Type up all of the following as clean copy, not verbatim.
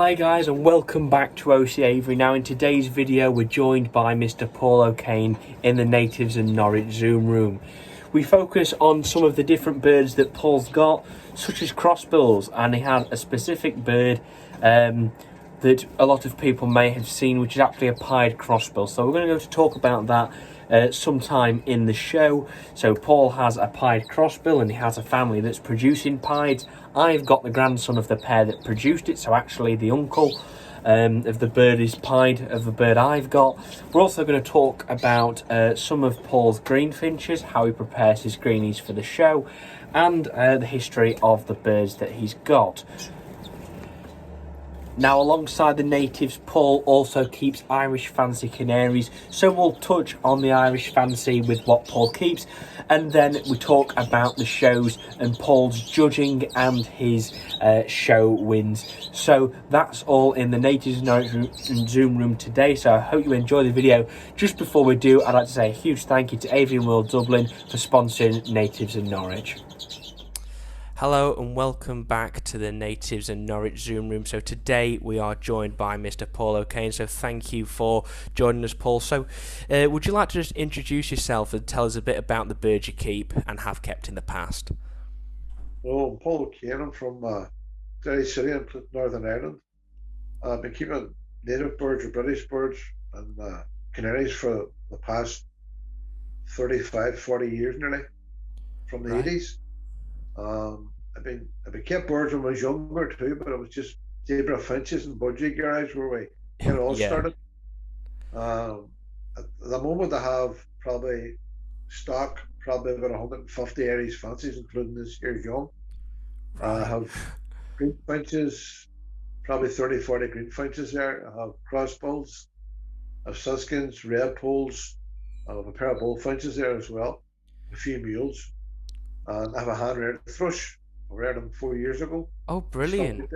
Hi guys and welcome back to OC Avery. Now in today's video we're joined by Mr. Paul Kane in the Natives and Norwich Zoom room. We focus on some of the different birds that Paul's got, such as Crossbills, and he had a specific bird that a lot of people may have seen, which is actually a pied crossbill. So we're going to go to talk about that sometime in the show. So Paul has a pied crossbill and he has a family that's producing pieds. I've got the grandson of the pair that produced it, so actually the uncle of the bird is pied of the bird I've got. We're also going to talk about some of Paul's green finches, how he prepares his greenies for the show, and the history of the birds that he's got. Now, alongside the natives, Paul also keeps Irish fancy canaries, so we'll touch on the Irish fancy with what Paul keeps, and then we talk about the shows and Paul's judging and his show wins. So that's all in the Natives and Norwich Zoom room today, so I hope you enjoy the video. Just before we do, I'd like to say a huge thank you to Avian World Dublin for sponsoring Natives and Norwich. Hello and welcome back to the Natives and Norwich Zoom room. So today we are joined by Mr. Paul O'Kane, so thank you for joining us, Paul. So would you like to just introduce yourself and tell us a bit about the birds you keep and have kept in the past? Well, I'm Paul Kane. I'm from Derry City in Northern Ireland. I've been keeping native birds or British birds and canaries for the past 35, 40 years nearly, from the 80s. I've been kept birds when I was younger too, but it was just zebra finches and budgerigards where we kind of all started. At the moment, I have probably stock probably about 150 Irish fancies, including this year's young. I have green finches, probably 30, 40 green finches there. I have crossbills, I have suskins, red poles. I have a pair of bullfinches there as well, a few mules. And I have a hand-reared thrush. I reared them 4 years ago. Oh, brilliant!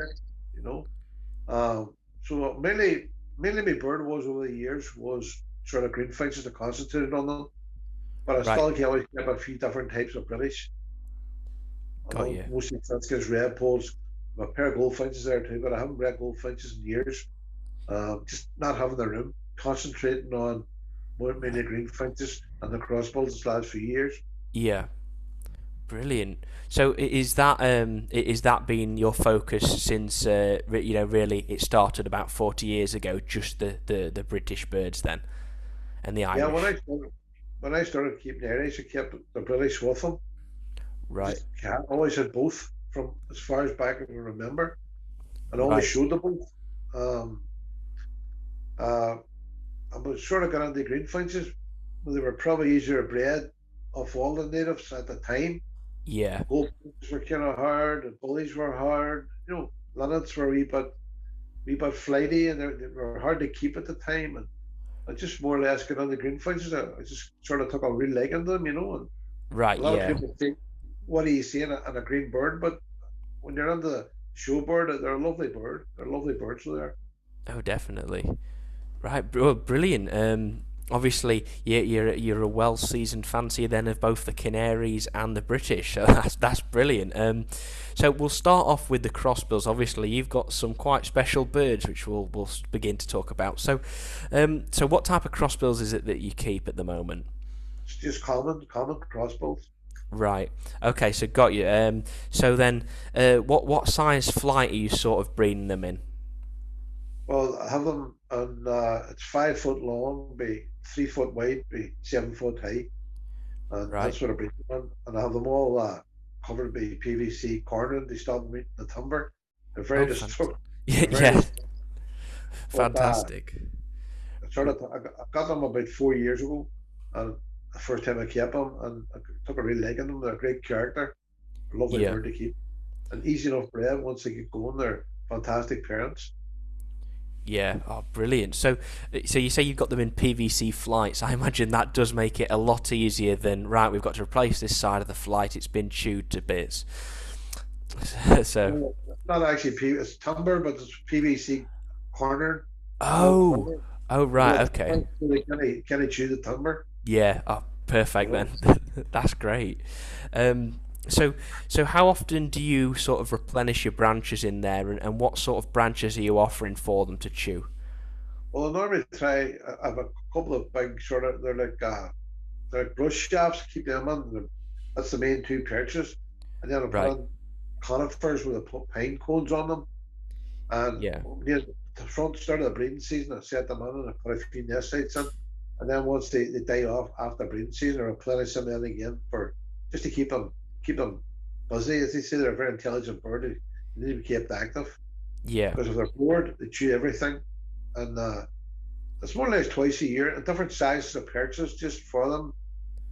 So mainly my bird was over the years was sort of green finches that concentrated on them, but I still always kept a few different types of British. Got you. Mostly Finches, red poles. I have a pair of goldfinches there too, but I haven't bred goldfinches in years. Just not having the room, concentrating on mainly green finches and the crossbills this last few years. Yeah. Brilliant. So is that been your focus since really it started about 40 years ago? Just the British birds then, and the Irish. Yeah, when I started keeping the Irish, I kept the British with them. Right. I always had both from as far as back as I can remember, and always showed the both. I was sort of got into green finches. They were probably easier bred of all the natives at the time. Yeah. Goldfinches were kind of hard, and bullies were hard. Linnets were a wee bit flighty, and they were hard to keep at the time. And I just more or less got on the green finches. I just sort of took a real liking to them, And right. A lot of people think, "What do you see in a green bird?" But when you're on the show bird, they're a lovely bird. They're lovely birds, so they are. Oh, definitely. Right. Well, brilliant. Obviously, you're a well-seasoned fancier then of both the Canaries and the British, so that's brilliant. So we'll start off with the Crossbills. Obviously, you've got some quite special birds, which we'll begin to talk about. So, what type of Crossbills is it that you keep at the moment? It's just common crossbills. Right. Okay. So got you. So then, what size flight are you sort of breeding them in? Well, I have them on. It's 5 foot long, be 3 foot wide, be 7 foot high, and that's what I breed them on. And I have them all covered by PVC cornered. They stop meeting the timber. They're very destructive. Yeah. Fantastic. I got them about 4 years ago, and the first time I kept them, and I took a real liking them. They're a great character, lovely bird to keep, and easy enough bred. Once they get going, they're fantastic parents. Yeah, oh, brilliant. So you say you've got them in PVC flights. I imagine that does make it a lot easier than, right, we've got to replace this side of the flight. It's been chewed to bits. So not actually it's timber, but it's PVC cornered. Oh, right, okay. So they can chew the timber. Yeah, oh, perfect then. That's great. So, so how often do you sort of replenish your branches in there, and what sort of branches are you offering for them to chew? Well, I normally try. I have a couple of big sort of. They're like brush shafts. Keep them on. That's the main two perches, and then I put Right. on conifers with a put pine cones on them. And Yeah. near the front start of the breeding season, I set them on and I put a few nest sites in. And then once they die off after breeding season, I replenish them in again for just to keep them busy. As they say, they're a very intelligent bird. They need to be kept active Yeah. because if they're bored, they chew everything. And it's more or less twice a year, and different sizes of perches just for them.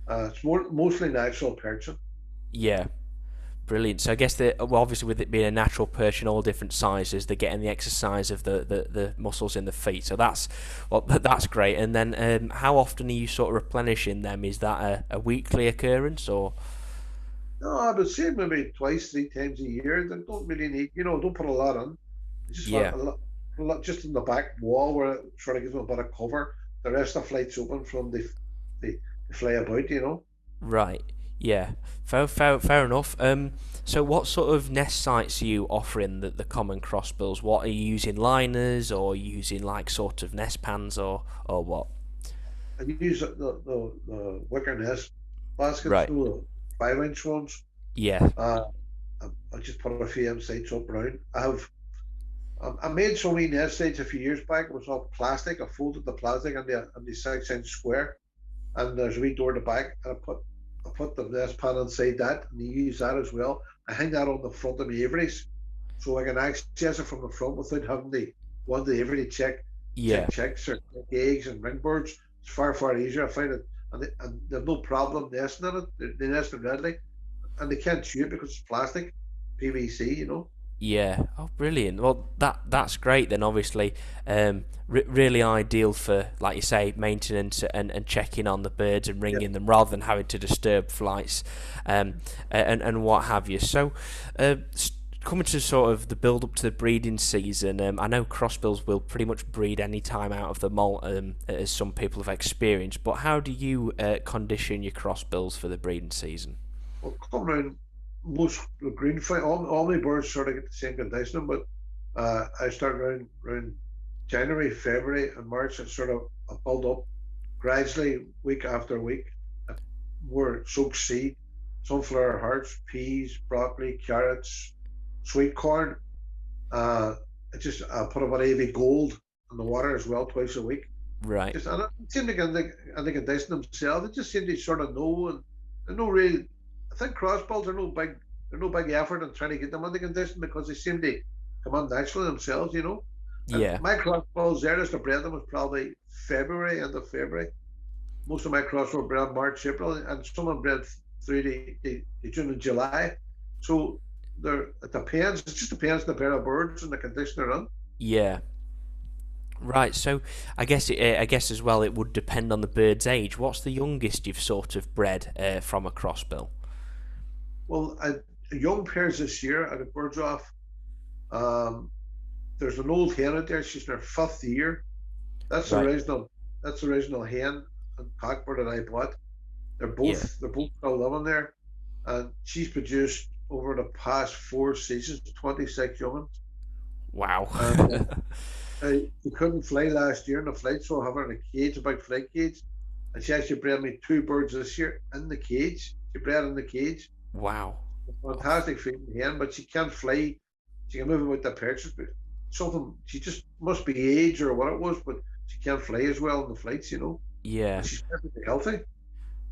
It's mostly natural perching. Yeah. Brilliant. So I guess that, well, obviously with it being a natural perch in all different sizes, they're getting the exercise of the muscles in the feet. So that's, well, that's great. And then how often are you sort of replenishing them? Is that a weekly occurrence or? No, I would say maybe twice, three times a year. They don't really need, don't put a lot on. You just want Yeah. a lot just in the back wall where it sort of gives them a bit of cover. The rest of the flight's open from the fly about. Right. Yeah. Fair enough. So what sort of nest sites are you offering the common crossbills? What are you using, liners, or are you using like sort of nest pans, or what? I use the wicker nest baskets, Right. the 5-inch ones. Yeah. Uh, I just put a few M sites up around. I made so many nest sites a few years back. It was all plastic. I folded the plastic on the 6-inch square, and there's a wee door at the back, and I put the nest pan inside that, and you use that as well. I hang that on the front of my aviaries, so I can access it from the front without having to go into the aviary to check Yeah. chicks or check eggs and ringbirds. It's far easier. I find it, and they have no problem nesting in it. They nest it readily, and they can't chew it because it's plastic, PVC. Yeah. Oh, brilliant. Well, that's great then. Obviously, really ideal for, like you say, maintenance and checking on the birds and Yeah. ringing them rather than having to disturb flights, and what have you. So, coming to sort of the build up to the breeding season, I know crossbills will pretty much breed any time out of the molt, as some people have experienced. But how do you condition your crossbills for the breeding season? Well, come around most the green fly, all my birds sort of get the same conditioning, but I start around January, February, and March. I sort of I build up gradually, week after week. I more soaked seed, sunflower hearts, peas, broccoli, carrots, sweet corn. Uh, I put about AV gold in the water as well twice a week. Right. Just and it seemed like and they condition themselves. They just seem to sort of know and no real. I think crossbills are no big effort in trying to get them under condition because they seem to come on naturally themselves. And Yeah. my crossbills there, just to bred them was probably February, end of February. Most of my cross were bred March, April, and some are bred through the June and July. So it depends. It just depends on the pair of birds and the condition they're in. Yeah. Right, so I guess as well it would depend on the bird's age. What's the youngest you've sort of bred from a crossbill? Well, young pairs this year, I got birds off. Um, there's an old hen out there. She's in her fifth year. That's the Right. original. That's the original hen and cockbird that I bought. They're Yeah. both they're both still living there, and she's produced over the past 4 seasons 26 young. Wow. And she couldn't fly last year in the flight, so I have her in a cage, a big flight cage, and she actually bred me two birds this year in the cage. She bred in the cage. Wow. Fantastic feeding hen, but she can't fly. She can move about the perches, but something she just must be age or what it was, but she can't fly as well in the flights. Yeah. And she's perfectly healthy,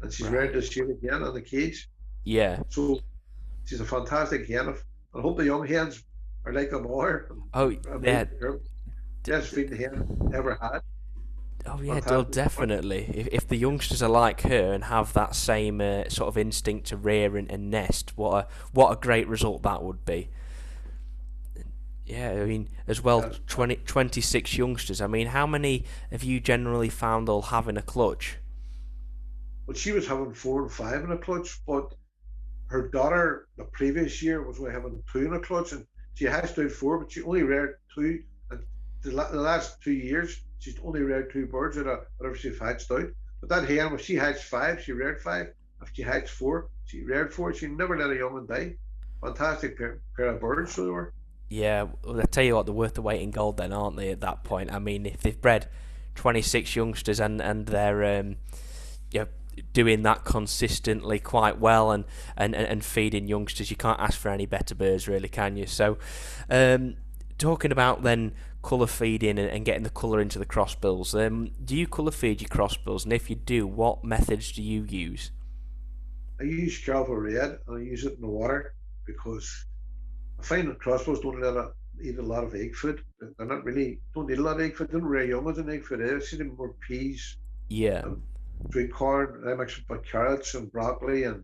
and she's ready Right. this year again in the cage. Yeah. So she's a fantastic hen. I hope the young hens are like them all. Oh, yeah. Amazing, D- best d- feeding hen ever had. oh, yeah. Fantastic. Definitely. If the youngsters are like her and have that same sort of instinct to rear and nest, what a great result that would be. Yeah, I mean, as well, Uh, 26 youngsters. I mean, how many have you generally found they'll have in a clutch? but she was having 4 and 5 in a clutch, but her daughter the previous year was only having two in a clutch, and she hatched out four, but she only reared two. And the last 2 years, she's only reared two birds out of whatever she's hatched out. But that hen, when she hatched five, she reared five, if she hatched four, she reared four, she never let a young one die. Fantastic pair of birds, so they were. Yeah, well, I tell you what, they're worth the weight in gold then, aren't they, at that point? I mean, if they've bred 26 youngsters and they're you know, doing that consistently quite well and feeding youngsters, you can't ask for any better birds, really, can you? So, talking about then colour feeding and getting the colour into the crossbills, do you colour feed your crossbills? And if you do, what methods do you use? I use Careful Red and I use it in the water because I find that crossbows don't eat a lot of egg food. They're not really don't eat a lot of egg food. They don't rear young ones in egg food. I see them more peas Yeah, and sweet corn. I mix it with carrots and broccoli and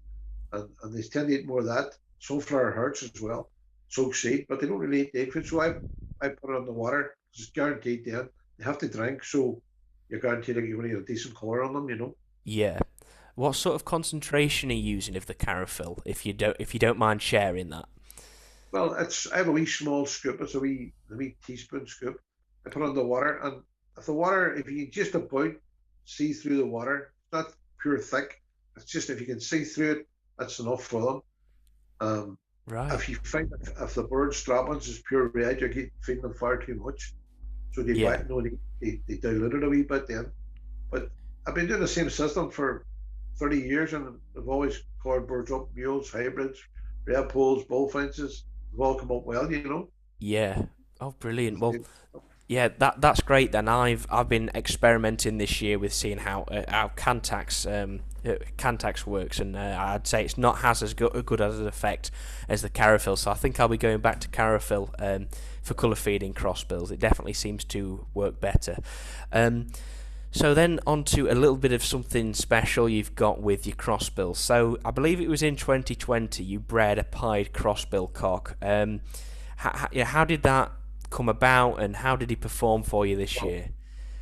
they tend to eat more of that. Sunflower hearts as well. Soak seed, but they don't really eat egg food. So I put it on the water. It's guaranteed then. They have to drink, so you're guaranteed that you're going to get a decent colour on them. yeah. What sort of concentration are you using of the chlorophyll, if you don't mind sharing that? Well, I have a wee small scoop. It's a wee teaspoon scoop. I put it on the water, and if you can just about see through the water, it's not pure thick. It's just if you can see through it, that's enough for them. Right. If you find that if the bird's droppings is pure red, you're feeding them far too much. So Yeah. they dilute it a wee bit then. But I've been doing the same system for 30 years, and I've always colored birds up, mules, hybrids, red poles, bullfinches. They've all come up well. Yeah. Oh, brilliant. Well, They- yeah, that's great. Then I've been experimenting this year with seeing how Cantax works, and I'd say it's not has as good as an effect as the Carophil. So I think I'll be going back to Carophil for colour feeding crossbills. It definitely seems to work better. So then on to a little bit of something special you've got with your crossbills. So I believe it was in 2020 you bred a pied crossbill cock. How did that come about, and how did he perform for you this well, year?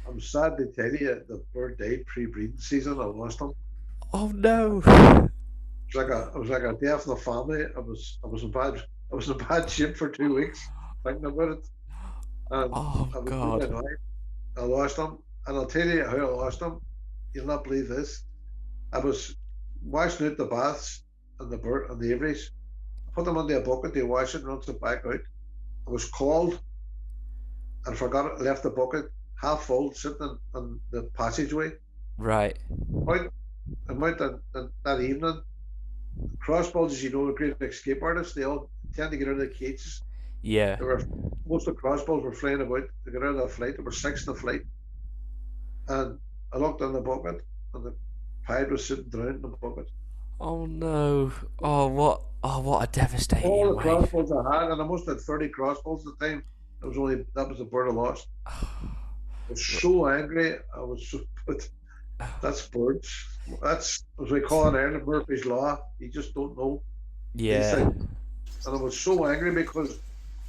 I'm sad to tell you the bird died pre-breeding season. I lost him. Oh no! It was like a death in the family. I was in bad shape for 2 weeks thinking about it, and Oh I was really God! annoyed. I lost him, and I'll tell you how I lost him. You'll not believe this. I was washing out the baths and the aviaries. I put them under a bucket to wash it and rinse it back out. I was cold and forgot it, left the bucket half full sitting in the passageway. Right. Out, I'm out that evening. Crossbows, as you know, are great escape artists. They all tend to get out of the cages. Yeah. There were Most of the crossbows were flying about. They got out of the flight. There were six in the flight, and I looked in the bucket, and the pied was sitting drowned in the bucket. Oh no! Oh what? Oh what a All devastating the way. crossbows I had, and I must have had 30 crossbows at the time. That was the bird I lost. I was so angry. I was so, but that's birds. That's as we call it in Ireland, Murphy's Law. You just don't know these Yeah. things. And I was so angry because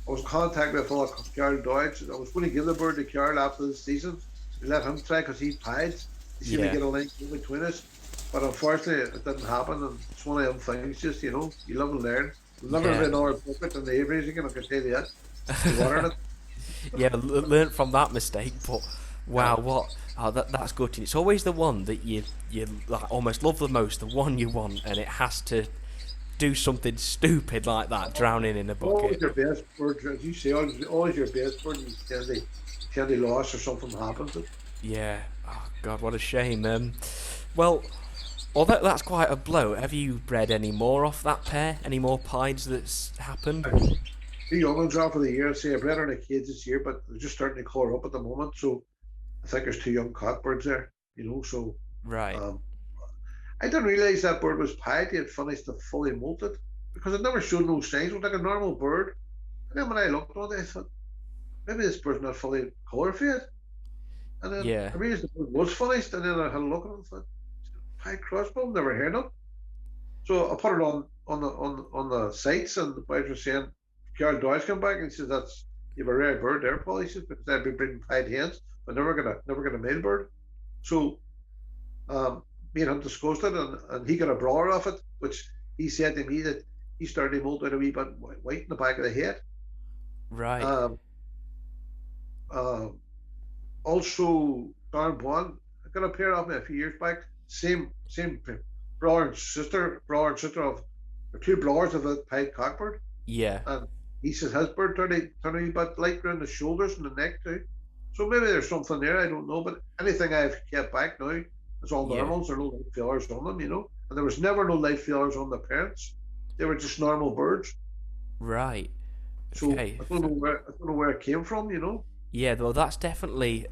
I was in contact with a fellow called Carl Dodge. I was going to give the bird to Carl after the season. We let him try because he pied. He seemed to Yeah. get a link in between us. But unfortunately, it didn't happen. And it's one of them things, just, you live and learn. We'll never have Yeah. another bucket in the aviaries again, I can tell you that. The water in it. Yeah. Learn from that mistake, but Yeah. wow, what? Oh, that's gutting. It's always the one that you like, almost love the most, the one you want, and it has to do something stupid like that, drowning in a Always bucket. your best bird, as you say, always your best bird. You tend to lost or something happens. Yeah. Oh God, what a shame. Well, although that's quite a blow. Have you bred any more off that pair? Any more pieds that's happened? The young ones are for the year. Say I bred her in a cage this year, but they're just starting to colour up at the moment. So I think there's two young cockbirds there. So Right. um, I didn't realise that bird was pied. He had finished the fully molted because it never showed no signs. It was like a normal bird. And then when I looked at it, I thought maybe this bird's not fully colour fed. And then Yeah. I realised the bird was finished. And then I had a look at it and thought, pied crossbow, never heard of it. So I put it on the sites, and the boys were saying, Carl Doyle's come back and he says that's you have a rare bird there, Paul. He says because I've been breeding pied hens, but never got a male bird. So me and him discussed it, and he got a brawler off it, which he said to me that he started to mold out a wee bit white in the back of the head. Right. Um, uh, Also, Darren Bond, I got a pair of me a few years back. Same brother and sister of the two brothers of a pied cockbird, Yeah, and he says his bird turned a wee bit light around the shoulders and the neck too. So maybe there's something there, I don't know. But anything I've kept back now is all yeah, normals. There are no light feathers on them, And there was never no light feathers on the parents. They were just normal birds. right. So Okay. I don't know where it came from. Yeah, well, that's definitely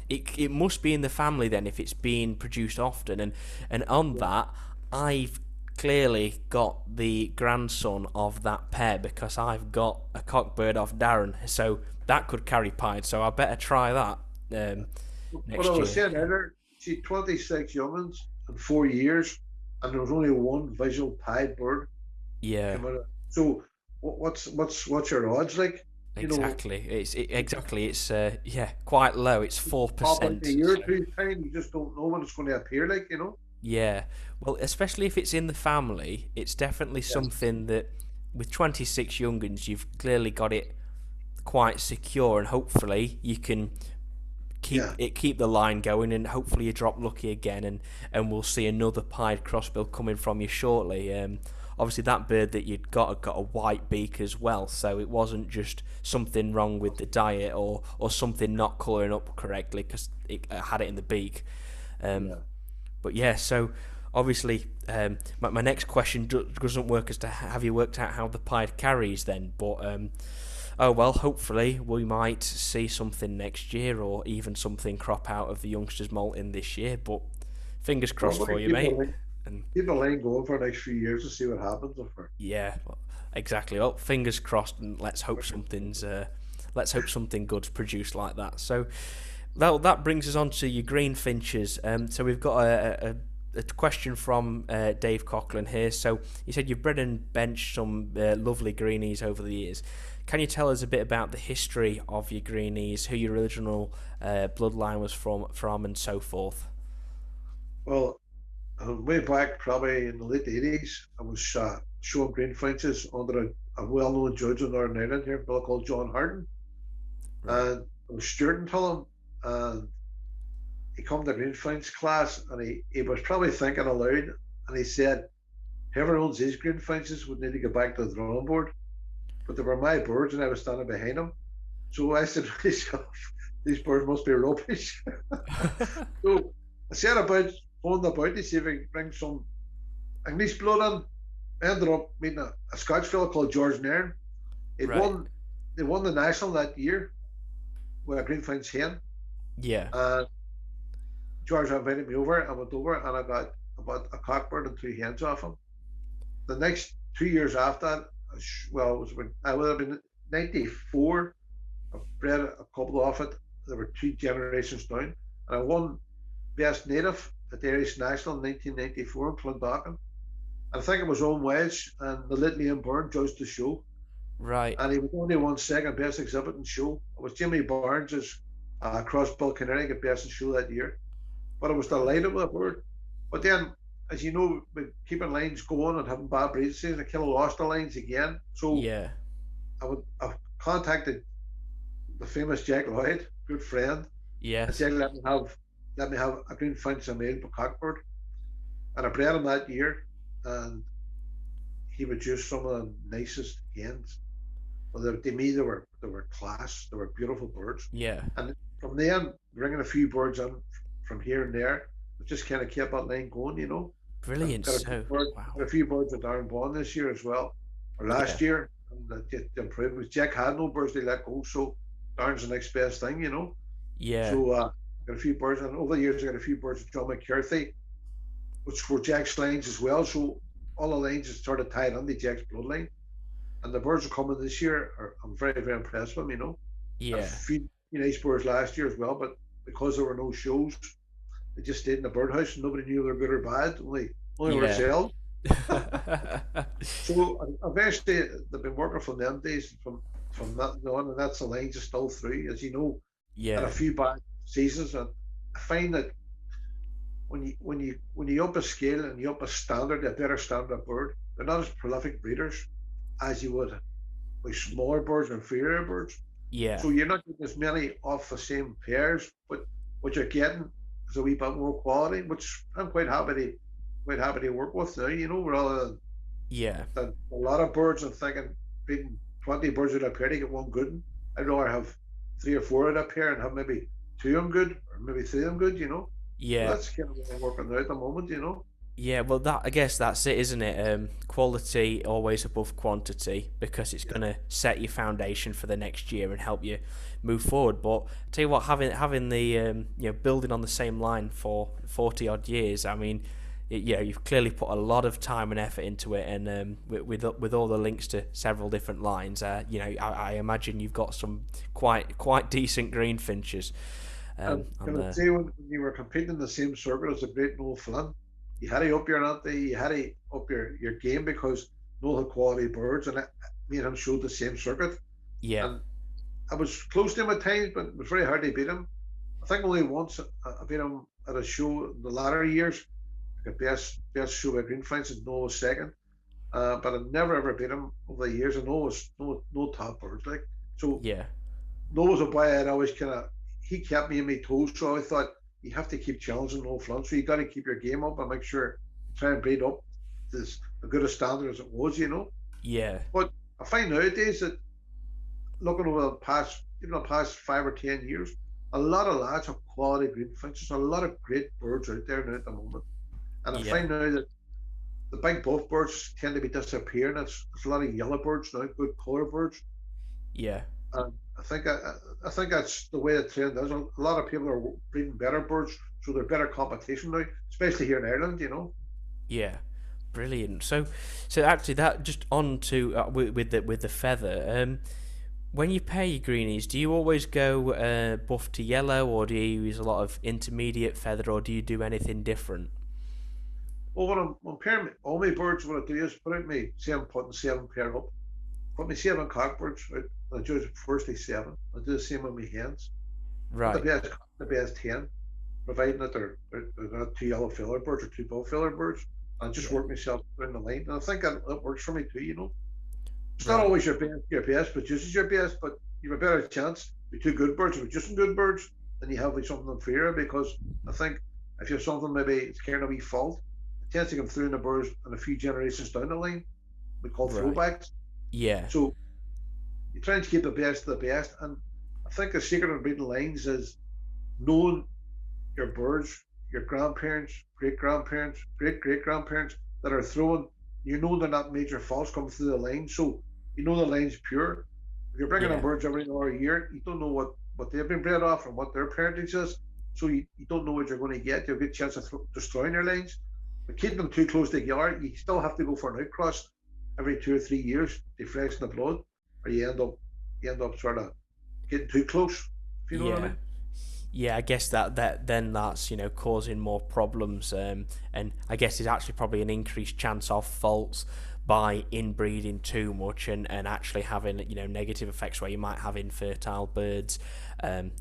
it must be in the family then if it's being produced often, and on Yeah. that, I've clearly got the grandson of that pair because I've got a cockbird off Darren, so that could carry pied. So I better try that What I next was year. saying earlier, see, 26 youngins in 4 years, and there was only one visual pied bird Yeah, came out of. So what's your odds like? You know, exactly. Exactly. It's yeah, quite low. It's four pop out in a percent. year or So two's time, you just don't know when it's going to appear like. yeah, well, especially if it's in the family, it's definitely Yes. something that with 26 young'uns, you've clearly got it quite secure, and hopefully you can Yeah. keep the line going, and hopefully you drop lucky again, and we'll see another pied crossbill coming from you shortly. Obviously, that bird that you'd got a white beak as well, so it wasn't just something wrong with the diet or something not colouring up correctly because it had it in the beak. Um, Yeah. but yeah, so obviously, my next question doesn't work as to have you worked out how the pied carries then, but oh well, hopefully we might see something next year or even something crop out of the youngsters molting this year. But fingers Well, crossed we're for going to you, mate. And keep the line going for the next few years to see what happens. If we're, yeah, well, exactly. Well, fingers crossed, and let's hope something good's produced like that. So that brings us on to your green finches. So we've got a question from Dave Coughlin here. So he said you've bred and benched some lovely greenies over the years. Can you tell us a bit about the history of your greenies, who your original bloodline was from, and so forth? well, way back probably in the late 80s, I was showing green Finches under a well-known judge in Northern Ireland here, a fellow called John Harden, Right, and I was steering to him, and he come to green Finch class, and he was probably thinking aloud, and he said, "Whoever owns these green Finches would need to get back to the drawing board." But they were my birds, and I was standing behind him. So I said to myself, "These birds must be rubbish." So I said about phoning about to see if I could bring some English blood in. I ended up meeting a Scotch fellow called George Nairn. He'd right, won they won the national that year with a Greenfinch hen. yeah, And George invited me over. I went over and I got about a cockbird and two hens off him. The next 2 years after that, well, it was when I would have been 94. I bred a couple off it. There were two generations down. And I won Best Native at the Irish National in 1994 in Clondalkin. I think it was Owen Wedge and the Litany and Byrne judged the show. right, And he was only one second best exhibit in show. It was Jimmy Barnes's Crossbill Canary got best in show that year. But I was delighted with the bird. But then, as you know, with keeping lines going and having bad breeding seasons, I kind of lost the lines again. So yeah, I contacted the famous Jack Lloyd, good friend, and yes, said, let me have a green finch and male cockbird. And I bred him that year, and he produced some of the nicest hens. Well, to me, they were class. They were beautiful birds. yeah, And from then, bringing a few birds in from here and there, it just kind of kept that line going. I've brilliant. got a few So birds, wow, got a few birds with Darren Bond this year as well, or yeah, last year, and that just improved. Because Jack had no birds they let go, so Darren's the next best thing. yeah, So got a few birds, and over the years I got a few birds with John McCarthy, which were Jack's lines as well. So all the lines are sort of tied into Jack's bloodline. And the birds are coming this year. I'm very, very impressed with them. Had a yeah, few nice birds last year as well, but because there were no shows, they just stayed in the birdhouse and nobody knew they were good or bad. Only yeah. ourselves. So eventually they've been working from them days from that on, and that's the lines are still through, as you know, and a Yeah, few bad seasons. And I find that when you up a scale and you up a standard, a better standard of bird, they're not as prolific breeders as you would with smaller birds and inferior birds. yeah, So you're not getting as many off the same pairs, but what you're getting is a wee bit more quality, which I'm quite happy quite happy to work with now, rather Yeah, than a lot of birds and thinking breeding 20 birds out of a pair to get one good one. I'd rather have three or four out of a pair and have maybe two of them good or maybe three of them good. So yeah. that's kind of what I'm working now at the moment. Yeah, well, that I guess that's it, isn't it? Quality always above quantity because it's Yeah. going to set your foundation for the next year and help you move forward. But tell you what, having the building on the same line for 40 odd years, I mean, you've clearly put a lot of time and effort into it, and with all the links to several different lines, I imagine you've got some quite decent green finches And on can I there. say when you were competing in the same circuit as the great Noel Flynn, you had to up your ante, you had to up your game because Noel had quality birds, and me and him showed the same circuit. Yeah, And I was close to him at times, but it was very hard to beat him. I think only once I beat him at a show in the latter years, like a best show by Green Flights, and Noel was second. But I never ever beat him over the years, and Noel was no top birds like so. yeah, Noel was a boy I'd always kind of he kept me in my toes, so I thought you have to keep challenging Noel Flynn. So you got to keep your game up and make sure you try and breed up this as good a standard as it was. yeah, But I find nowadays that looking over the past 5 or 10 years, a lot of lads have quality green finches. A lot of great birds out there now at the moment, and I yeah. find now that the big buff birds tend to be disappearing. It's a lot of yellow birds now, good colour birds. Yeah, And I think that's the way the trend is. A lot of people are breeding better birds, so they're better competition now, especially here in Ireland. yeah, brilliant. So actually, that just on to with the feather. When you pair your greenies, do you always go buff to yellow, or do you use a lot of intermediate feather, or do you do anything different? Well, when I'm pairing all my birds, what I do is put out me, say I'm putting seven pair up, put me seven cockbirds out, and I choose firstly seven. I do the same with my hens. Put the Right. best, the best ten, providing that they're not two yellow feather birds or two bull feather birds. I just Yeah. work myself down the line, and I think that works for me too. It's not Right. always your best produces your best, but you have a better chance with two good birds or just some good birds than you have with something inferior. Because I think if you have something maybe it's carrying a wee fault, it tends to come through in the birds and a few generations down the line. We call Right. throwbacks. Yeah. So you try and keep the best of the best. And I think the secret of breeding lines is knowing your birds, your grandparents, great grandparents, great great grandparents that are throwing. They're not major faults coming through the line, so the line's pure. If you're bringing in Yeah. birds every other year, you don't know what they've been bred off and what their parentage is, so you don't know what you're going to get. You'll get a chance of destroying your lines. But keeping them too close together, you still have to go for an outcross every 2 or 3 years to freshen the blood, or you end up sort of getting too close. If you know what I Yeah. mean. Yeah, I guess that then that's causing more problems, and I guess there's actually probably an increased chance of faults by inbreeding too much and actually having negative effects where you might have infertile birds, and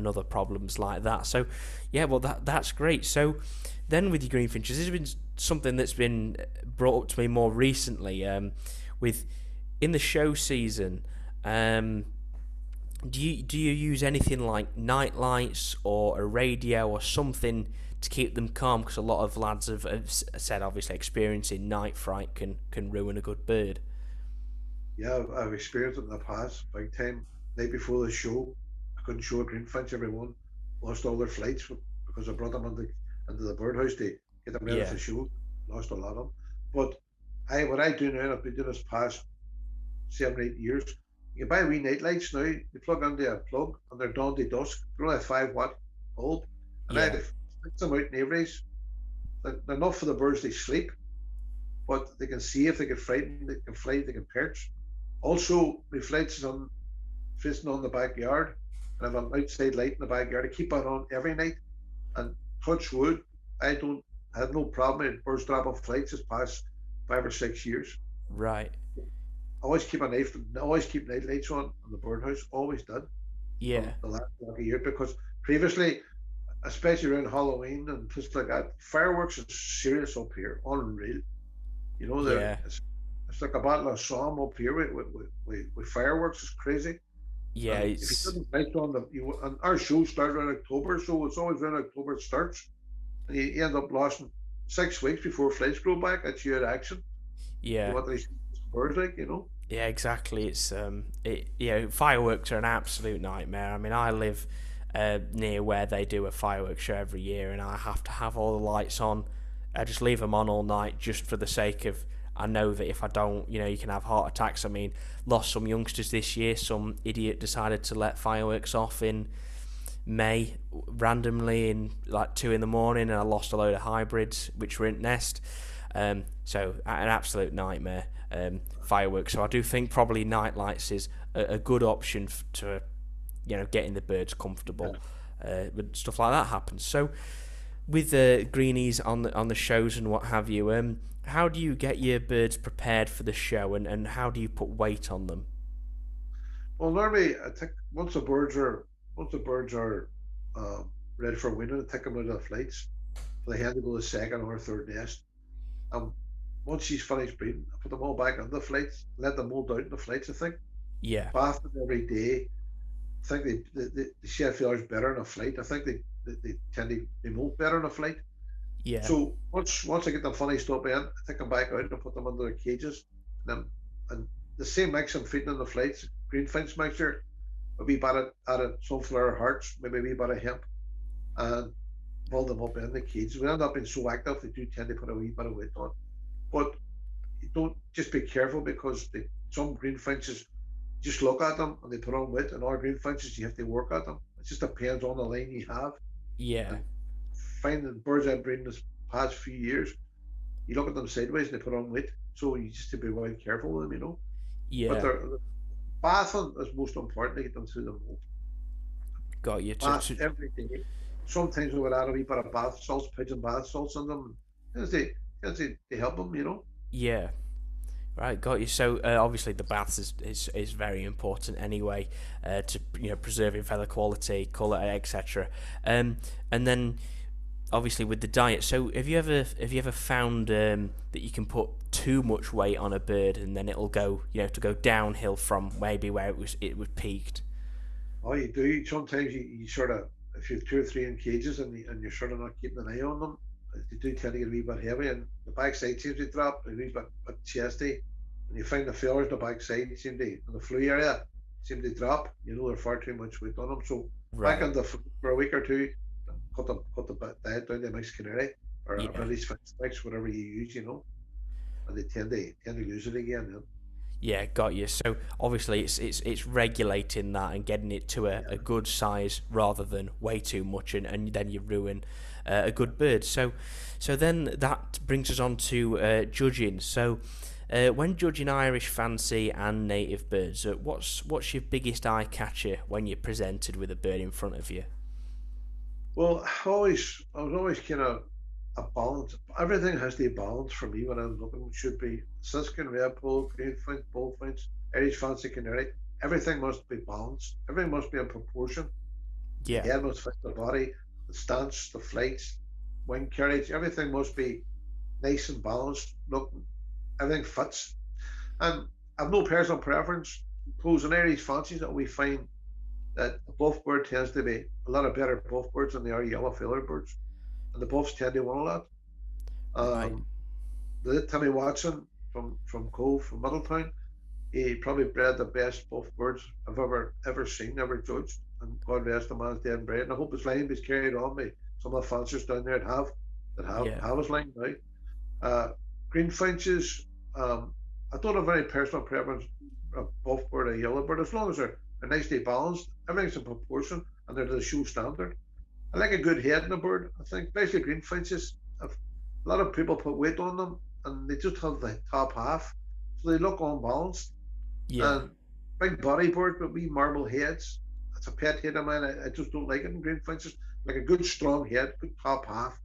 other problems like that. So yeah, well that's great. So then with your greenfinches, this has been something that's been brought up to me more recently, with in the show season. Do you use anything like night lights or a radio or something to keep them calm? Because a lot of lads have said obviously experiencing night fright can ruin a good bird. Yeah, I've experienced it in the past, big time. Night before the show, I couldn't show a greenfinch. Everyone lost all their flights because I brought them into the birdhouse to get them ready for Yeah, the show. Lost a lot of them. But what I do now, and I've been doing this past 7 or 8 years. You can buy wee night lights now. You plug into a plug, and they're dawn to dusk. They're only a 5 watt bulb, and I yeah, stick them out in aviaries. They're enough for the birds to sleep, but they can see if they get frightened, they can fly, they can perch. Also, reflects on facing on the backyard, and I have an outside light in the backyard. I keep it on every night, and touch wood, I don't had no problem in birds dropping flights this past 5 or 6 years. right. Always keep night lights on the birdhouse. Always did Yeah, for the last year because previously, especially around Halloween and things like that, fireworks is serious up here, unreal. You know, yeah, it's like a battle of Somme up here with fireworks. It's crazy. yeah. And if you It's didn't light on and our show started in October, so it's always around October it starts, and you end up losing 6 weeks before flights grow back. That's your action. You Yeah. want these birds, like, you know. Yeah, exactly. It's fireworks are an absolute nightmare. I mean, I live near where they do a fireworks show every year, and I have to have all the lights on. I just leave them on all night just for the sake of. I know that if I don't, you can have heart attacks. I mean, lost some youngsters this year. Some idiot decided to let fireworks off in May randomly in like 2 in the morning, and I lost a load of hybrids which were in nest. So an absolute nightmare. Fireworks. So I do think probably night lights is a good option to getting the birds comfortable when stuff like that happens. So with the greenies on the shows and what have you, how do you get your birds prepared for the show, and how do you put weight on them? Well, normally I think once the birds are ready for winter, I take them out of the flights. So they have to go to second or third nest. Um, Once she's finished breeding, I put them all back on the flights, let them mold out in the flights. I think Yeah, bath them every day. I think the shed feelers better in a flight. I think they tend to they molt better in a flight. yeah, So once I get them finished up in, I take them back out and put them under their cages. And the same mix I'm feeding in the flights, green finch mixture, a wee bit of sunflower hearts, maybe a wee bit of hemp, and build them up in the cages. We end up being so active, they do tend to put a wee bit of weight on. But you don't just be careful because some green finches just look at them and they put on weight, and all green finches you have to work at them. It just depends on the line you have. yeah, And finding birds I've breeding this past few years, you look at them sideways and they put on weight. So you just have to be very careful with them, you know. But yeah. they're bathing is most important to get them through the mold. Got you. Bath every day. Sometimes we would add a wee bit of bath salts, pigeon bath salts in them. They help them, you know. Yeah. Right, got you. So obviously the baths is very important anyway, to preserving feather quality, colour, etc. And then obviously with the diet. So have you ever found that you can put too much weight on a bird and then it'll go to go downhill from maybe where it was peaked? Oh, you do. Sometimes you sort of, if you have two or three in cages and you're sort of not keeping an eye on them, they do tend to get a wee bit heavy, and the backside seems to drop a wee bit chesty. And you find the feathers the backside seem to, in the flu area, seem to drop. You know, they're far too much weight on them. So back Right. on for a week or two, cut the diet down to a mixed canary or a Yeah. British mix, whatever you use, you know, and they tend to lose it again. Yeah, got you. So obviously it's regulating that and getting it to a Yeah. good size rather than way too much, and then you ruin a good bird. So then that brings us on to judging. So when judging Irish fancy and native birds, what's your biggest eye catcher when you're presented with a bird in front of you? Well, I was always kind of a balance. Everything has to be balanced for me when I'm looking. It should be Siskin, Redpoll, Greenfinch, Bullfinch, Irish Fancy Canary. Everything must be balanced. Everything must be in proportion. The Yeah, head must fit the body, the stance, the flights, wing carriage. Everything must be nice and balanced. Look, everything fits. And I've no personal preference. Suppose in Irish Fancies that we find that the buff bird tends to be a lot of better buff birds than they are yellow feather birds, and the buffs tend to win a lot. right. Um, the Timmy Watson from Cove from Middletown, he probably bred the best buff birds I've ever seen, ever judged. And God rest the man's dead and bred. And I hope his line is carried on by some of the fanciers down there Yeah, that have his line now. Uh, Green finches, I don't have any personal preference, a buff bird, a yellow bird, as long as they're nicely balanced, everything's in proportion, and they're to the show standard. I like a good head in a bird. I think, especially green finches, a lot of people put weight on them, and they just have the top half, so they look unbalanced. yeah, And big body bird, but wee marble heads. That's a pet head of mine. I just don't like it in green finches. Like a good strong head, good top half.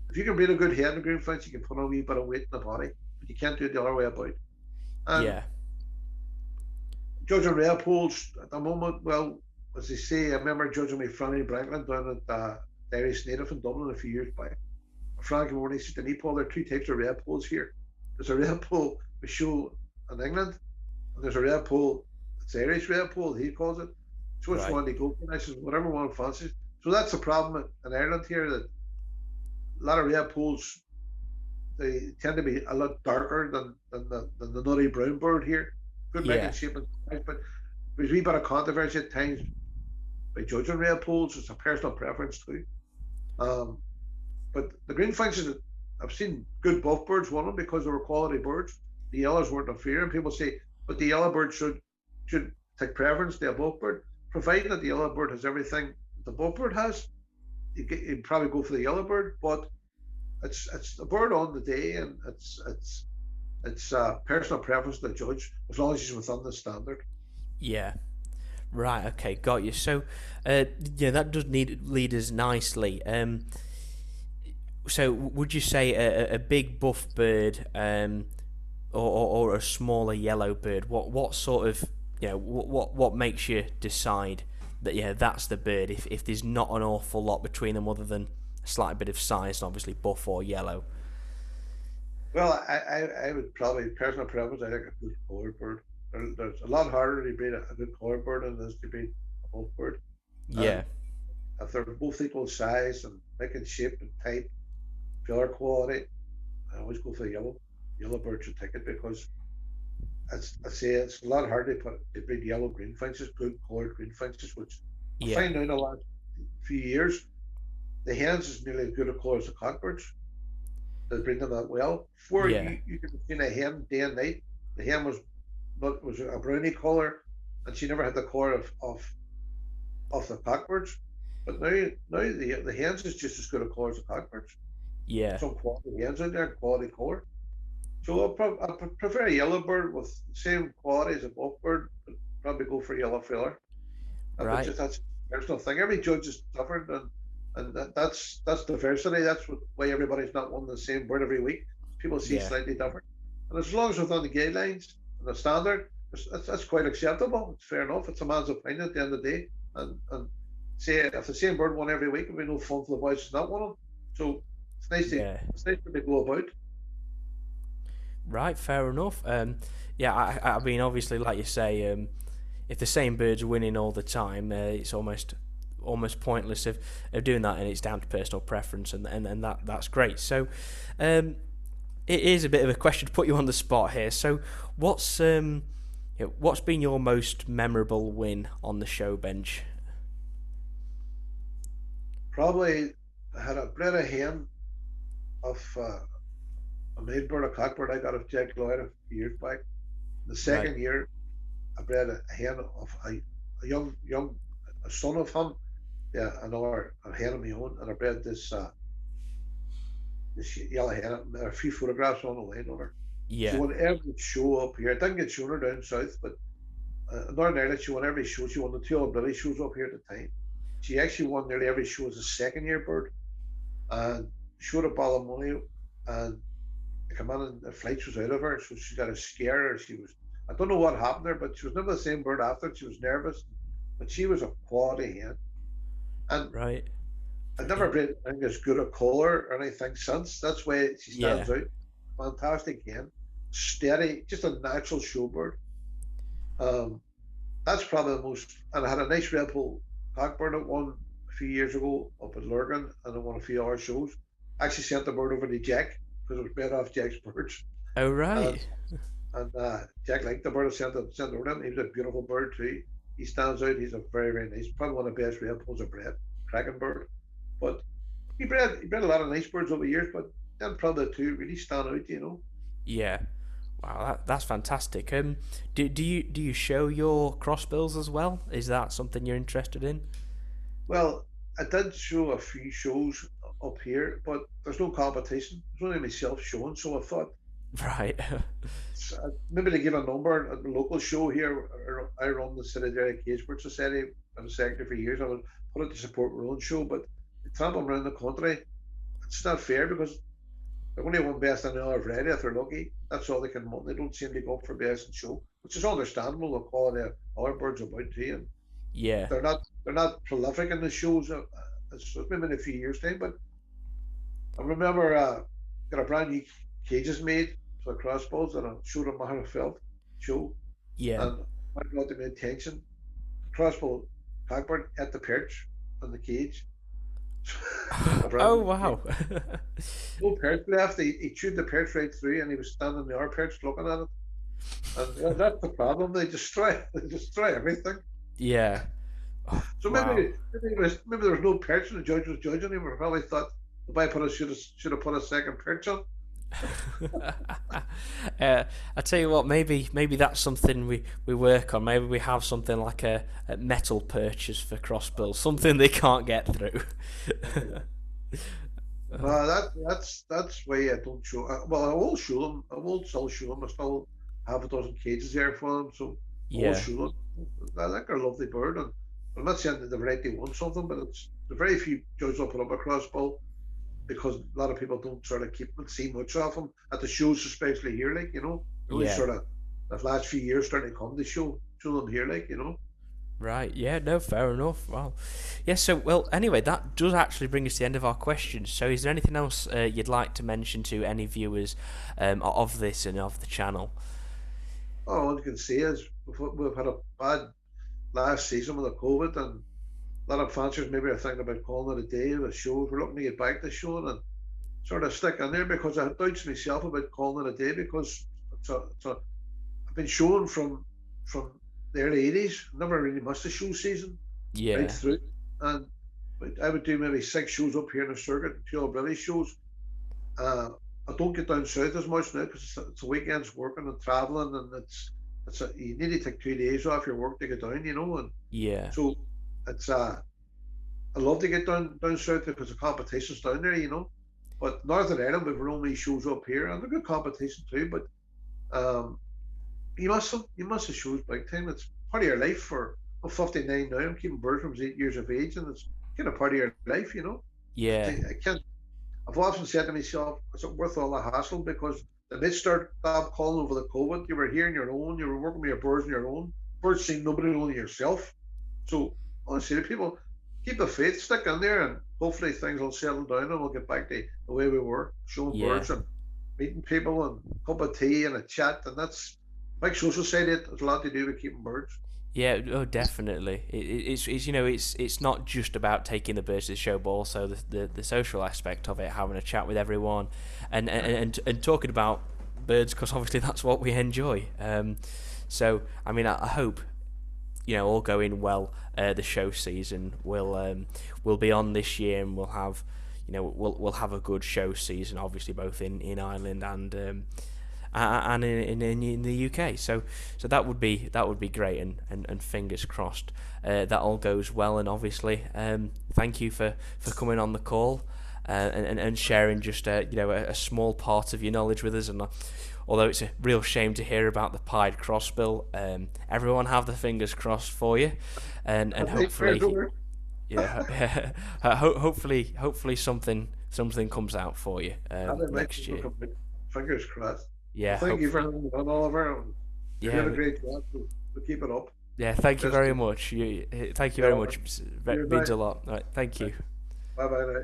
If you can breed a good head in a green finch, you can put on a wee bit of weight in the body, but you can't do it the other way about. And yeah, judging Redpolls at the moment, well, as they say, I remember judging my Franny Branklin down at the Irish Native in Dublin a few years back. Frank Morney said to me, Paul, there are two types of Redpolls here. There's a Redpoll we show in England, and there's a Redpoll, it's Irish Redpoll, he calls it. So which right. one do you go for? And I said, whatever one fancies. So that's the problem in Ireland here, that a lot of Redpolls they tend to be a lot darker than the nutty brown bird here. Good making Yeah. shape and size, but there's a wee bit of controversy at times by judging red poles. It's a personal preference too. Um, but the green finches, I've seen good buff birds won them because they were quality birds. The yellows weren't inferior, and people say, but the yellow bird should take preference to a buff bird, provided that the yellow bird has everything the buff bird has. You'd probably go for the yellow bird, but it's a bird on the day, and it's personal preference to the judge as long as he's within the standard. Yeah. Right. Okay. Got you. So, yeah, that does need lead us nicely. So, would you say a big buff bird, or a smaller yellow bird? What sort of, what makes you decide that, yeah, that's the bird? If there's not an awful lot between them other than a slight bit of size, obviously buff or yellow. Well, I would probably personal preference. I think a good coloured bird. There's a lot harder to breed a good coloured bird than it is to breed a buff bird. Yeah. And if they're both equal size and making shape and type, feather quality, I always go for the yellow. Yellow bird should take it because I say it's a lot harder to breed yellow green finches, good coloured green finches, which I Yeah. find now in the last few years, the hens is nearly as good a colour as the cockbirds. They breed them that well. Before Yeah. you could have seen a hen day and night. The hen was a brownie colour, and she never had the colour of the cockbirds. But now the hens is just as good a colour as the cockbirds. Yeah. Some quality hens out there, quality colour. So I prefer a yellow bird with the same quality as a buff bird, but probably go for a yellow feather. Right. That's a personal thing. Every judge is different, and that's diversity. That's why everybody's not one the same bird every week. People see Yeah. slightly different, and as long as it's within the guidelines and the standard, that's quite acceptable. It's fair enough. It's a man's opinion at the end of the day, and say if the same bird won every week, it'd be no fun for the boys to not win them. So Yeah. it's nice to go about. Right. Fair enough. Yeah. I mean, obviously, like you say, if the same bird's winning all the time, it's almost pointless of doing that, and it's down to personal preference, and that's great. So, it is a bit of a question to put you on the spot here. So, what's been your most memorable win on the show bench? Probably I had a bred a hen of a maid bird, a cockbird I got of Jack Lloyd a few years back. The Right. second year, I bred a hen of a young a son of him. Yeah, another a hen of my own, and I bred this yellow hen. There are a few photographs on the line on her. She Yeah. won every show up here. I didn't get shown her down south, but in Northern Ireland, she won every show. She won the two ability shows up here at the time. She actually won nearly every show as a second year bird, and showed up Ballymoney, and the command the flights was out of her, so she got a scare. She was, I don't know what happened there, but she was never the same bird after. She was nervous, but she was a quality hen. And Right. I've never Brilliant. been as good a caller or anything since. That's why she Yeah. stands out. Fantastic hen, steady, just a natural showbird. Um, that's probably the most. And I had a nice red bull cockbird that won a few years ago up at Lurgan, and I won a few other shows. I actually sent the bird over to Jack because it was bred off Jack's birds. Oh, And right. Jack liked the bird. I sent it over to him. He was a beautiful bird too. He stands out. He's a very, very nice, probably one of the best red bulls I've bred. Cracking bird. But he bred a lot of nice birds over the years, but then probably the two really stand out. Yeah. Wow, that's fantastic. Do you show your crossbills as well? Is that something you're interested in? Well, I did show a few shows up here, but there's no competition. There's only myself showing, so I thought Right. maybe to give a number at the local show here. I run the City Dairy Cage Bird Society. I was secretary for years. I would put it to support my own show, but they trample around the country. It's not fair because they're only one best in the other variety if they're lucky. That's all they can want. They don't seem to go up for best in show, which is understandable. The quality of other birds about too, and Yeah. they're not prolific in the shows. It's maybe in a few years' time, but I remember got a brand new cages made for the Crossbows and I showed them how it felt show, Yeah. and I brought them attention. Crossbow cockbird at the perch on the cage, Oh wow. No perch left. He chewed the perch right through, and he was standing in the other perch looking at it. And that's the problem. They destroy everything. Yeah. Oh, So wow. maybe there was no perch, and the judge was judging him. Or probably thought the bypass should have put a second perch on. I tell you what, maybe that's something we work on. Maybe we have something like a metal purchase for Crossbills, something they can't get through. That's why I don't show. Well, I will show them. I will still show them. I still have a dozen cages there for them, so I will Yeah, show them. I think they're a lovely bird, and I'm not saying that they've already won something, but it's the very few judges will put up a crossbow because a lot of people don't sort of keep and see much of them at the shows, especially here. Like only yeah. sort of the last few years starting to come to show them here. Right, yeah, no, fair enough. Well, yeah, so, well, anyway, that does actually bring us to the end of our questions. So, is there anything else you'd like to mention to any viewers of this and of the channel? All you can see is we've had a bad last season with the COVID, and a lot of fanciers maybe are thinking about calling it a day with shows. We're looking to get back to showing and sort of stick in there because I doubts myself about calling it a day because I've been showing from the early 80s, never really missed a show season right Yeah, through. And I would do maybe 6 shows up here in the circuit, 2 British shows. Uh, I don't get down south as much now because it's the weekends working and traveling, and you need to take 2 days off your work to get down, and yeah, so it's I love to get down south because the competition's down there, But Northern Ireland, we've run these shows up here, and they're good competition too. But um, you must have shows big time. It's part of your life. I'm 59 now. I'm keeping birds from 8 years of age, and it's kind of part of your life. yeah, I can't. I've often said to myself, is it worth all the hassle? Because the minute start calling over the COVID, you were here on your own. You were working with your birds on your own. Birds seeing nobody, only yourself. So I want to say to people, keep the faith, stick in there, and hopefully things will settle down and we'll get back to the way we were, showing yeah. birds and meeting people and a cup of tea and a chat. And that's like social side. It has a lot to do with keeping birds. Yeah, oh, definitely. It's not just about taking the birds to the show, but also the social aspect of it, having a chat with everyone, and talking about birds, because obviously that's what we enjoy. So I mean, I hope all going well. The show season will be on this year, and we'll have we'll have a good show season, obviously both in Ireland and in the UK. So that would be great, and fingers crossed that all goes well. And obviously, thank you for coming on the call and sharing just a small part of your knowledge with us. And although it's a real shame to hear about the pied crossbill, everyone have the fingers crossed for you, and hopefully, yeah, hopefully something comes out for you next year. Fingers crossed. Yeah, Thank you for having me on, Oliver. You're yeah, doing a great job. So keep it up. yeah. Thank you Best very of- much. Thank you very much. You're Means right. a lot. Right, thank you. Bye bye now.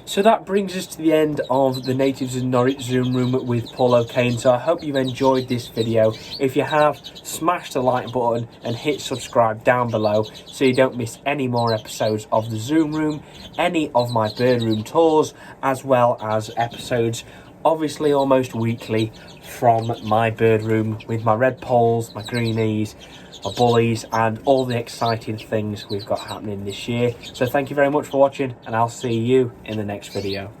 So that brings us to the end of the Natives in Norwich Zoom Room with Paul Kane. So I hope you've enjoyed this video. If you have, smash the like button and hit subscribe down below so you don't miss any more episodes of the Zoom Room, any of my bird room tours, as well as episodes, obviously almost weekly, from my bird room with my red poles, my greenies, my bullies, and all the exciting things we've got happening this year. So thank you very much for watching, and I'll see you in the next video.